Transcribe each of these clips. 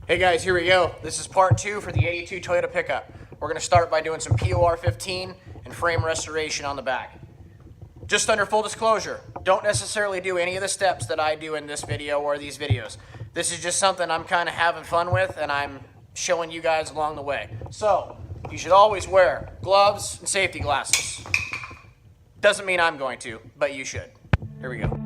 Hey guys, here we go. This is part 2 for the 82 Toyota pickup. We're going to start by doing some POR 15 and frame restoration on the back. Just under full disclosure, don't necessarily do any of the steps that I do in this video or these videos. This is just something I'm kind of having fun with and I'm showing you guys along the way. So, you should always wear gloves and safety glasses. Doesn't mean I'm going to, but you should. Here we go.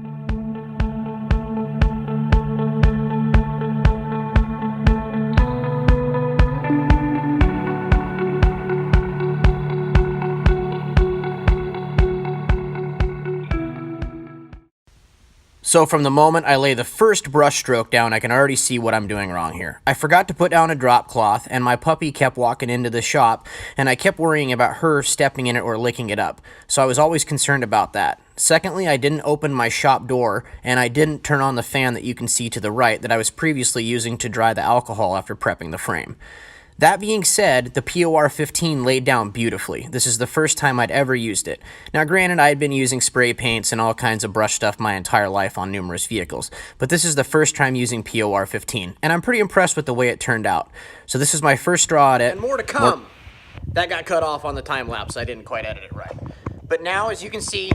So from the moment I lay the first brush stroke down, I can already see what I'm doing wrong here. I forgot to put down a drop cloth, and my puppy kept walking into the shop, and I kept worrying about her stepping in it or licking it up. So I was always concerned about that. Secondly, I didn't open my shop door, and I didn't turn on the fan that you can see to the right that I was previously using to dry the alcohol after prepping the frame. That being said, the POR 15 laid down beautifully. This is the first time I'd ever used it. Now granted, I had been using spray paints and all kinds of brush stuff my entire life on numerous vehicles, but this is the first time using POR 15, and I'm pretty impressed with the way it turned out. So this is my first straw at it. And more to come. That got cut off on the time lapse. I didn't quite edit it right. But now, as you can see,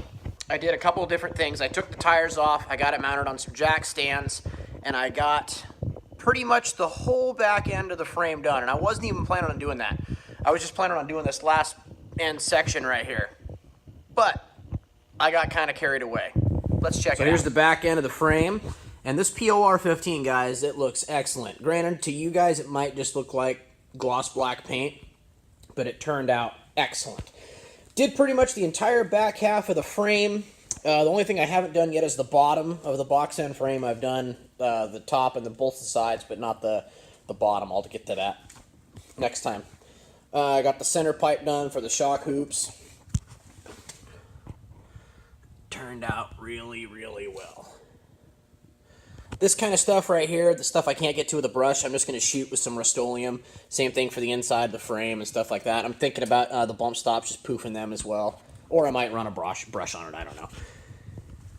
I did a couple of different things. I took the tires off, I got it mounted on some jack stands, and I got pretty much the whole back end of the frame done, and I wasn't even planning on doing that. I was just planning on doing this last end section right here, but I got kind of carried away. Let's check it out. So here's the back end of the frame, and this POR 15, guys, it looks excellent. Granted, to you guys, it might just look like gloss black paint, but it turned out excellent. Did pretty much the entire back half of the frame. The only thing I haven't done yet is the bottom of the box end frame. I've done the top and both the sides, but not the bottom. I'll get to that next time. I got the center pipe done for the shock hoops. Turned out really, really well. This kind of stuff right here, the stuff I can't get to with a brush, I'm just going to shoot with some Rust-Oleum. Same thing for the inside of the frame and stuff like that. I'm thinking about the bump stops, just poofing them as well. Or I might run a brush on it, I don't know.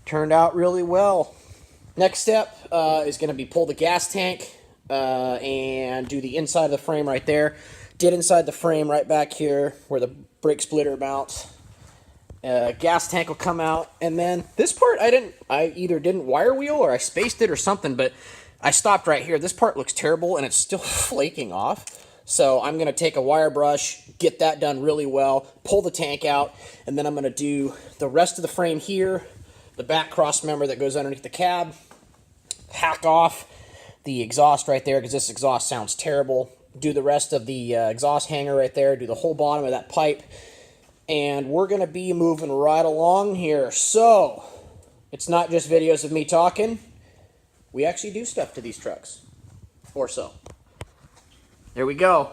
Turned out really well. Next step is going to be pull the gas tank and do the inside of the frame right there. Did inside the frame right back here where the brake splitter mounts. Gas tank will come out, and then this part I either didn't wire wheel or I spaced it or something, but I stopped right here. This part looks terrible and it's still flaking off. So I'm going to take a wire brush, get that done really well, pull the tank out, and then I'm going to do the rest of the frame here, the back cross member that goes underneath the cab, hack off the exhaust right there because this exhaust sounds terrible, do the rest of the exhaust hanger right there, do the whole bottom of that pipe, and we're going to be moving right along here. So it's not just videos of me talking. We actually do stuff to these trucks, or so. There we go.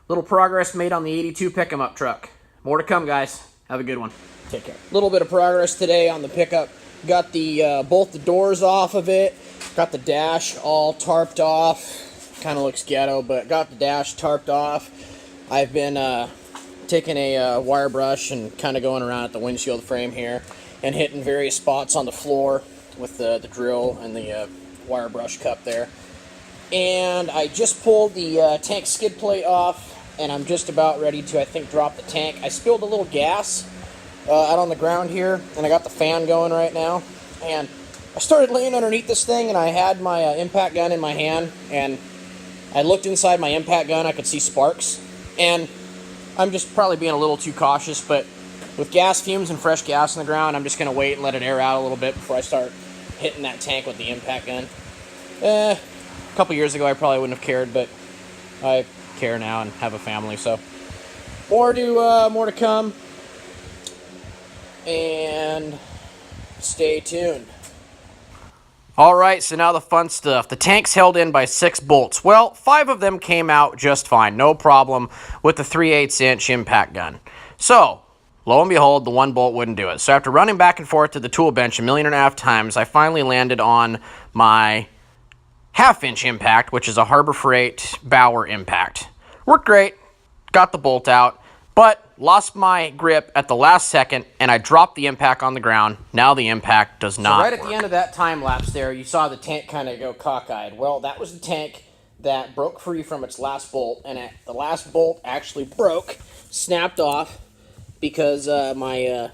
Little progress made on the 82 pick-em-up truck. More to come, guys. Have a good one. Take care. Little bit of progress today on the pickup. Got the both the doors off of it. Got the dash all tarped off. Kind of looks ghetto, but got the dash tarped off. I've been taking a wire brush and kind of going around at the windshield frame here and hitting various spots on the floor with the drill and the wire brush cup there. And I just pulled the tank skid plate off, and I'm just about ready to, I think, drop the tank. I spilled a little gas out on the ground here, and I got the fan going right now. And I started laying underneath this thing, and I had my impact gun in my hand, and I looked inside my impact gun. I could see sparks, and I'm just probably being a little too cautious, but with gas fumes and fresh gas in the ground, I'm just going to wait and let it air out a little bit before I start hitting that tank with the impact gun. A couple years ago I probably wouldn't have cared, but I care now and have a family, so more to come, and stay tuned. Alright, so now the fun stuff. The tank's held in by 6 bolts. Well, 5 of them came out just fine, no problem with the 3/8 inch impact gun. So lo and behold, the 1 bolt wouldn't do it. So after running back and forth to the tool bench 1.5 million times, I finally landed on my 1/2 inch impact, which is a Harbor Freight Bauer impact. Worked great, got the bolt out, but lost my grip at the last second, and I dropped the impact on the ground. Now the impact does not work. Right at the end of that time lapse there, you saw the tank kind of go cockeyed. Well, that was the tank that broke free from its last bolt, and the last bolt actually broke, snapped off, because my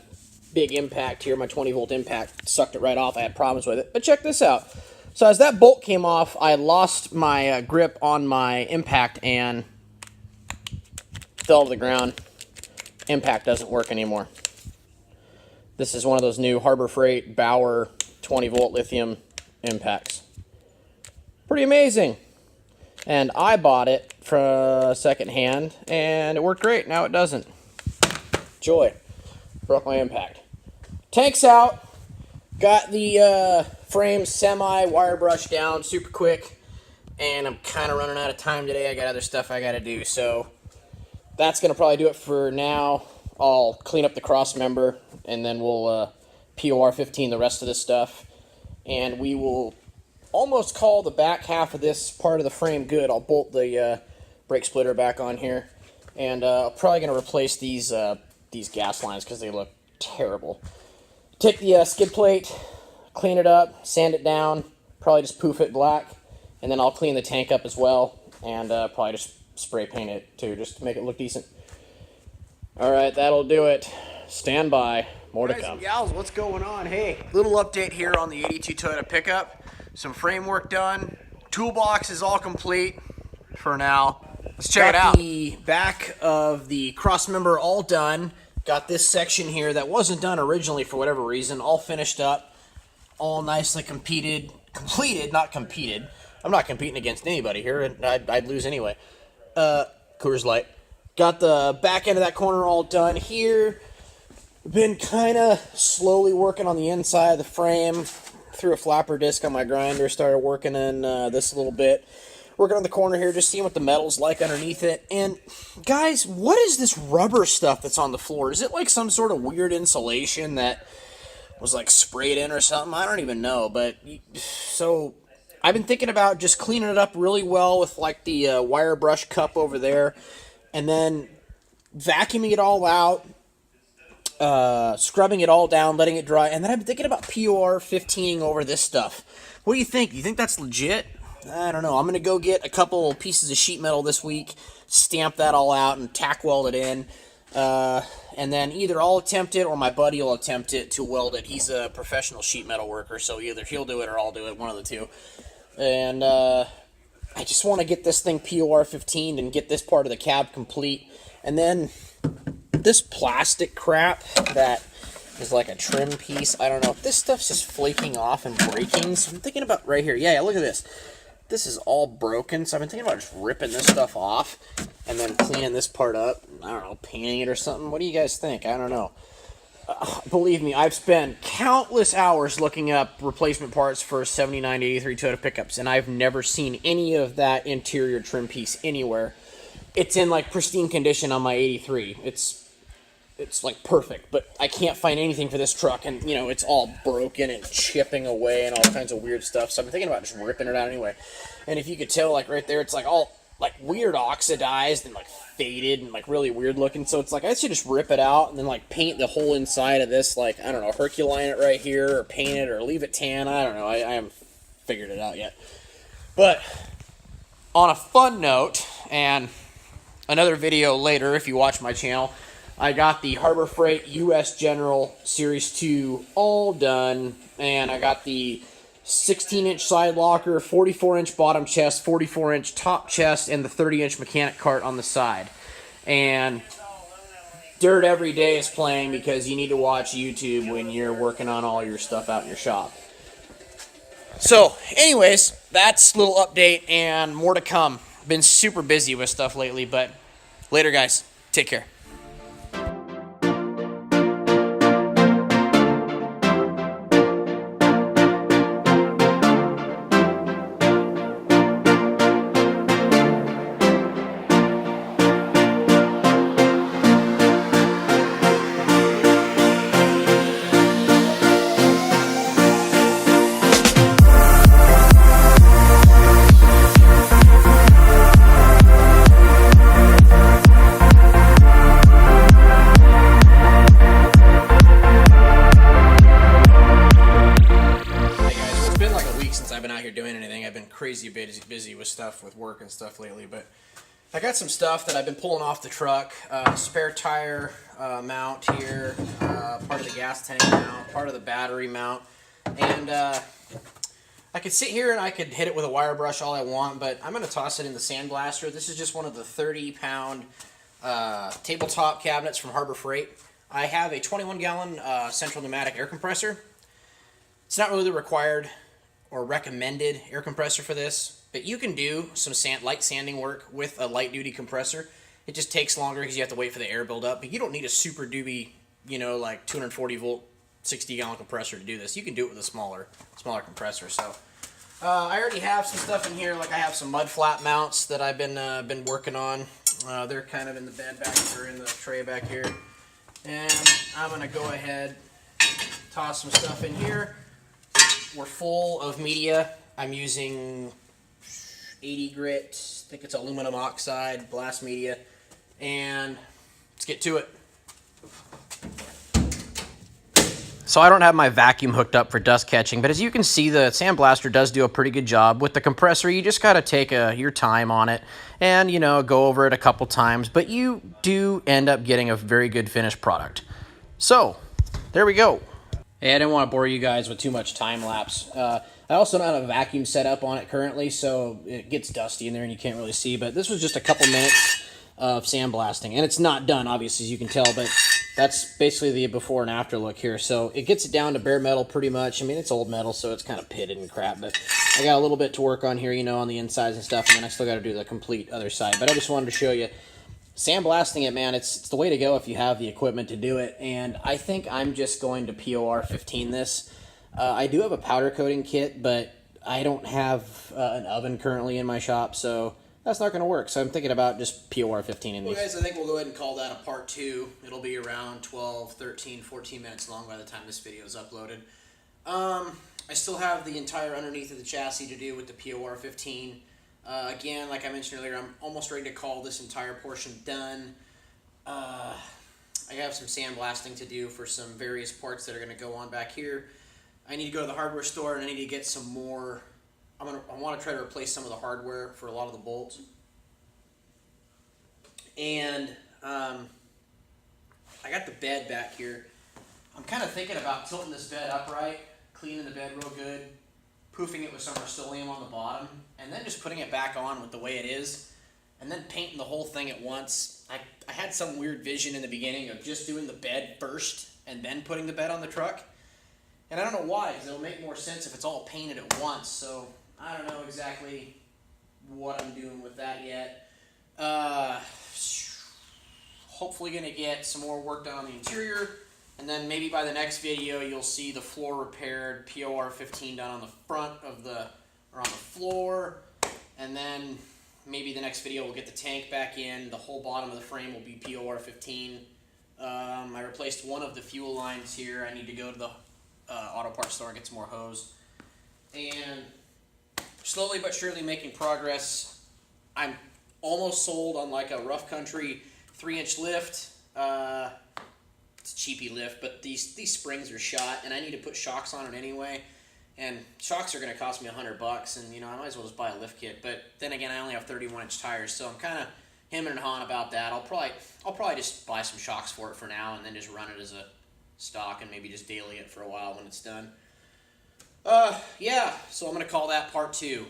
big impact here, my 20-volt impact, sucked it right off. I had problems with it. But check this out. So as that bolt came off, I lost my grip on my impact and fell to the ground. Impact doesn't work anymore. This is one of those new Harbor Freight Bauer 20-volt lithium impacts. Pretty amazing. And I bought it from secondhand, and it worked great. Now it doesn't. Joy. Broke my impact. Tank's out. Got the frame semi-wire brushed down super quick, and I'm kind of running out of time today. I got other stuff I got to do, so that's going to probably do it for now. I'll clean up the cross member, and then we'll POR 15 the rest of this stuff, and we will almost call the back half of this part of the frame good. I'll bolt the brake splitter back on here, and I'm probably going to replace these gas lines because they look terrible. Take the skid plate, clean it up, sand it down, probably just poof it black, and then I'll clean the tank up as well, and probably just spray paint it too, just to make it look decent. Alright, that'll do it. Stand by. More to come. Guys and gals, what's going on? Hey, little update here on the 82 Toyota pickup. Some framework done. Toolbox is all complete for now. Let's check it out. The back of the cross member all done. Got this section here that wasn't done originally for whatever reason, all finished up, all nicely completed, not competed. I'm not competing against anybody here, and I'd lose anyway. Coors Light. Got the back end of that corner all done here. Been kind of slowly working on the inside of the frame. Threw a flapper disc on my grinder, started working in this a little bit. Working on the corner here, just seeing what the metal's like underneath it. And guys, what is this rubber stuff that's on the floor? Is it like some sort of weird insulation that was like sprayed in or something? I don't even know. But so I've been thinking about just cleaning it up really well with like the wire brush cup over there, and then vacuuming it all out, scrubbing it all down, letting it dry, and then I've been thinking about POR 15ing over this stuff. What do you think? Do you think that's legit? I don't know. I'm going to go get a couple pieces of sheet metal this week, stamp that all out, and tack weld it in. And then either I'll attempt it or my buddy will attempt it to weld it. He's a professional sheet metal worker, so either he'll do it or I'll do it, one of the two. And I just want to get this thing POR 15 and get this part of the cab complete. And then this plastic crap that is like a trim piece, I don't know. This stuff's just flaking off and breaking, so I'm thinking about right here. Yeah, look at this. This is all broken, so I've been thinking about just ripping this stuff off and then cleaning this part up. I don't know, painting it or something. What do you guys think? I don't know. Believe me, I've spent countless hours looking up replacement parts for 79 to 83 Toyota pickups, and I've never seen any of that interior trim piece anywhere. It's in like pristine condition on my 83. It's like perfect, but I can't find anything for this truck, and you know, it's all broken and chipping away and all kinds of weird stuff, so I've been thinking about just ripping it out anyway. And if you could tell, like right there, it's like all like weird oxidized and like faded and like really weird looking, so it's like I should just rip it out and then like paint the whole inside of this, like, I don't know, Herculine it right here, or paint it, or leave it tan, I don't know, I haven't figured it out yet. But on a fun note, and another video later if you watch my channel, I got the Harbor Freight US General Series 2 all done, and I got the 16-inch side locker, 44-inch bottom chest, 44-inch top chest, and the 30-inch mechanic cart on the side. And Dirt Every Day is playing because you need to watch YouTube when you're working on all your stuff out in your shop. So, anyways, that's a little update and more to come. Been super busy with stuff lately, but later, guys. Take care. crazy busy with stuff with work and stuff lately, but I got some stuff that I've been pulling off the truck. Spare tire mount here, part of the gas tank mount, part of the battery mount, and I could sit here and I could hit it with a wire brush all I want, but I'm going to toss it in the sandblaster. This is just one of the 30-pound tabletop cabinets from Harbor Freight. I have a 21-gallon central pneumatic air compressor. It's not really the required or recommended air compressor for this, but you can do some light sanding work with a light-duty compressor. It just takes longer because you have to wait for the air build up, but you don't need a super doobie, you know, like 240-volt, 60-gallon compressor to do this. You can do it with a smaller compressor. So I already have some stuff in here. Like I have some mud flap mounts that I've been working on. They're kind of in the bed back or in the tray back here. And I'm going to go ahead, toss some stuff in here. We're full of media. I'm using 80 grit, I think it's aluminum oxide, blast media, and let's get to it. So I don't have my vacuum hooked up for dust catching, but as you can see, the sandblaster does do a pretty good job. With the compressor, you just got to take your time on it and, you know, go over it a couple times, but you do end up getting a very good finished product. So, there we go. Hey, I didn't want to bore you guys with too much time lapse. I also don't have a vacuum set up on it currently, so it gets dusty in there and you can't really see, but this was just a couple minutes of sandblasting, and it's not done, obviously, as you can tell, but that's basically the before and after look here. So it gets it down to bare metal pretty much. I mean, it's old metal, so it's kind of pitted and crap, but I got a little bit to work on here, you know, on the insides and stuff, and then I still got to do the complete other side. But I just wanted to show you, sandblasting it, man, it's the way to go if you have the equipment to do it, and I think I'm just going to POR 15 this. I do have a powder coating kit, but I don't have an oven currently in my shop, so that's not going to work. So I'm thinking about just POR 15 in these. Well, guys, I think we'll go ahead and call that a part 2. It'll be around 12, 13, 14 minutes long by the time this video is uploaded. I still have the entire underneath of the chassis to do with the POR 15. Again, like I mentioned earlier, I'm almost ready to call this entire portion done. I have some sandblasting to do for some various parts that are going to go on back here. I need to go to the hardware store and I need to get some more. I want to try to replace some of the hardware for a lot of the bolts. And I got the bed back here. I'm kind of thinking about tilting this bed upright, cleaning the bed real good, poofing it with some Rust-Oleum on the bottom, and then just putting it back on with the way it is, and then painting the whole thing at once. I had some weird vision in the beginning of just doing the bed first and then putting the bed on the truck. And I don't know why, because it'll make more sense if it's all painted at once. So I don't know exactly what I'm doing with that yet. Hopefully going to get some more work done on the interior. And then maybe by the next video, you'll see the floor repaired, POR 15 done on the front of the, or on the floor. And then maybe the next video we'll get the tank back in. The whole bottom of the frame will be POR 15. I replaced one of the fuel lines here. I need to go to the auto parts store and get some more hose. And slowly but surely making progress. I'm almost sold on like a rough country 3-inch lift. It's a cheapy lift, but these springs are shot, and I need to put shocks on it anyway. And shocks are going to cost me $100, and you know I might as well just buy a lift kit. But then again, I only have 31-inch tires, so I'm kind of hemming and hawing about that. I'll probably just buy some shocks for it for now, and then just run it as a stock and maybe just daily it for a while when it's done. Yeah, so I'm going to call that part 2.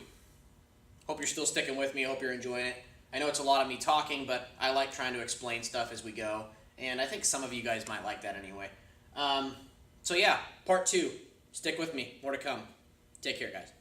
Hope you're still sticking with me. Hope you're enjoying it. I know it's a lot of me talking, but I like trying to explain stuff as we go, and I think some of you guys might like that anyway. So yeah, part 2. Stick with me. More to come. Take care, guys.